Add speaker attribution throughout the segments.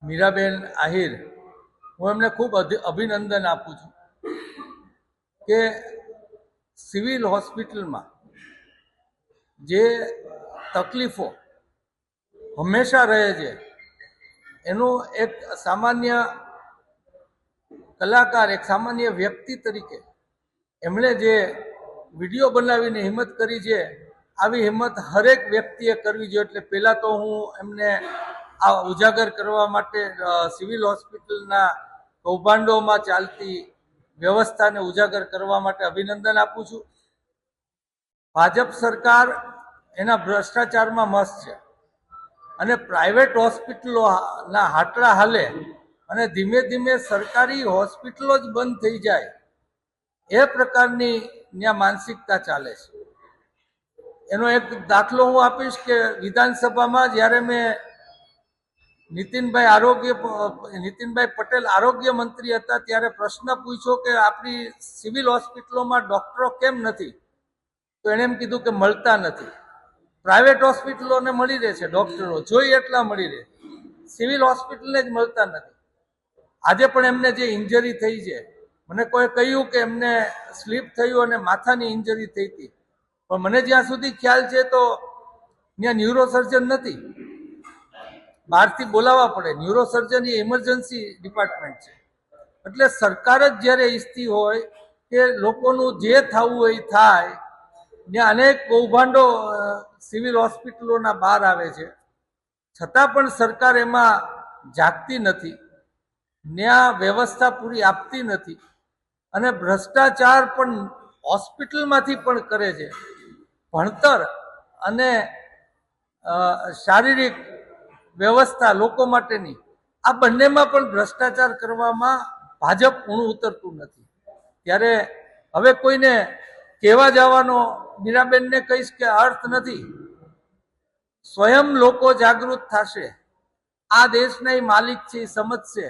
Speaker 1: મીરાબેન આહિર, હું એમને ખૂબ અભિનંદન આપું છું કે સિવિલ હોસ્પિટલમાં જે તકલીફો હંમેશા રહે છે એનું એક સામાન્ય કલાકાર, એક સામાન્ય વ્યક્તિ તરીકે એમણે જે વિડીયો બનાવીને હિંમત કરી છે, આવી હિંમત હરેક વ્યક્તિએ કરવી જોઈએ. એટલે પહેલાં તો હું એમને આ ઉજાગર કરવા માટે સિવિલ હોસ્પિટલના કૌભાંડોમાં ચાલતી વ્યવસ્થાને ઉજાગર કરવા માટે અભિનંદન આપું છું. ભાજપ સરકાર એના ભ્રષ્ટાચારમાં મસ્ત છે અને પ્રાઇવેટ હોસ્પિટલોના હાટડા હાલે અને ધીમે ધીમે સરકારી હોસ્પિટલો જ બંધ થઈ જાય એ પ્રકારની ત્યાં માનસિકતા ચાલે છે. એનો એક દાખલો હું આપીશ કે વિધાનસભામાં જ્યારે મેં નીતિનભાઈ પટેલ આરોગ્ય મંત્રી હતા ત્યારે પ્રશ્ન પૂછ્યો કે આપણી સિવિલ હોસ્પિટલોમાં ડોક્ટરો કેમ નથી, તો એણે એમ કીધું કે મળતા નથી. પ્રાઇવેટ હોસ્પિટલોને મળી રહે છે ડોક્ટરો, જોઈએ એટલા મળી રહે, સિવિલ હોસ્પિટલને જ મળતા નથી. આજે પણ એમને જે ઇન્જરી થઈ છે, મને કોઈ કહ્યું કે એમને સ્લીપ થયું અને માથાની ઇન્જરી થઈ હતી, પણ મને જ્યાં સુધી ખ્યાલ છે તો ત્યાં ન્યુરોસર્જન નથી, બહારથી બોલાવવા પડે. ન્યુરોસર્જન એ ઇમરજન્સી ડિપાર્ટમેન્ટ છે. એટલે સરકાર જ જ્યારે ઈચ્છતી હોય કે લોકોનું જે થવું હોય એ થાય, ત્યાં અનેક કૌભાંડો સિવિલ હોસ્પિટલોના બહાર આવે છે, છતાં પણ સરકાર એમાં જાગતી નથી, ત્યાં વ્યવસ્થા પૂરી આપતી નથી અને ભ્રષ્ટાચાર પણ હોસ્પિટલમાંથી પણ કરે છે. ભણતર અને શારીરિક વ્યવસ્થા લોકો માટેની, આ બંનેમાં પણ ભ્રષ્ટાચાર કરવામાં ભાજપ ઊણું ઉતરતું નથી. ત્યારે હવે કોઈને કહેવા જવાનો મીરાબેનને કહીશ કે અર્થ નથી. સ્વયં લોકો જાગૃત થશે, આ દેશના માલિક છે એ સમજશે,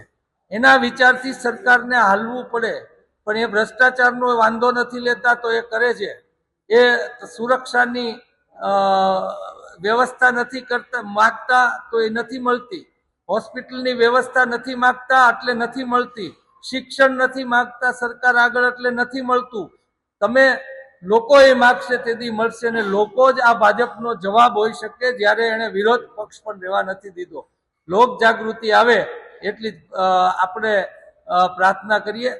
Speaker 1: એના વિચારથી સરકારને હાલવું પડે. પણ એ ભ્રષ્ટાચારનો વાંધો નથી લેતા તો એ કરે છે. એ સુરક્ષાની વ્યવસ્થા નથી કરતા માગતા તો એ નથી મળતી, હોસ્પિટલની વ્યવસ્થા નથી માગતા એટલે નથી મળતી, શિક્ષણ નથી માગતા સરકાર આગળ એટલે નથી મળતું. તમે લોકો એ માગશે તેથી મળશે અને લોકો જ આ ભાજપનો જવાબ હોઈ શકે, જ્યારે એણે વિરોધ પક્ષ પણ રહેવા નથી દીધો. લોક જાગૃતિ આવે એટલી આપણે પ્રાર્થના કરીએ.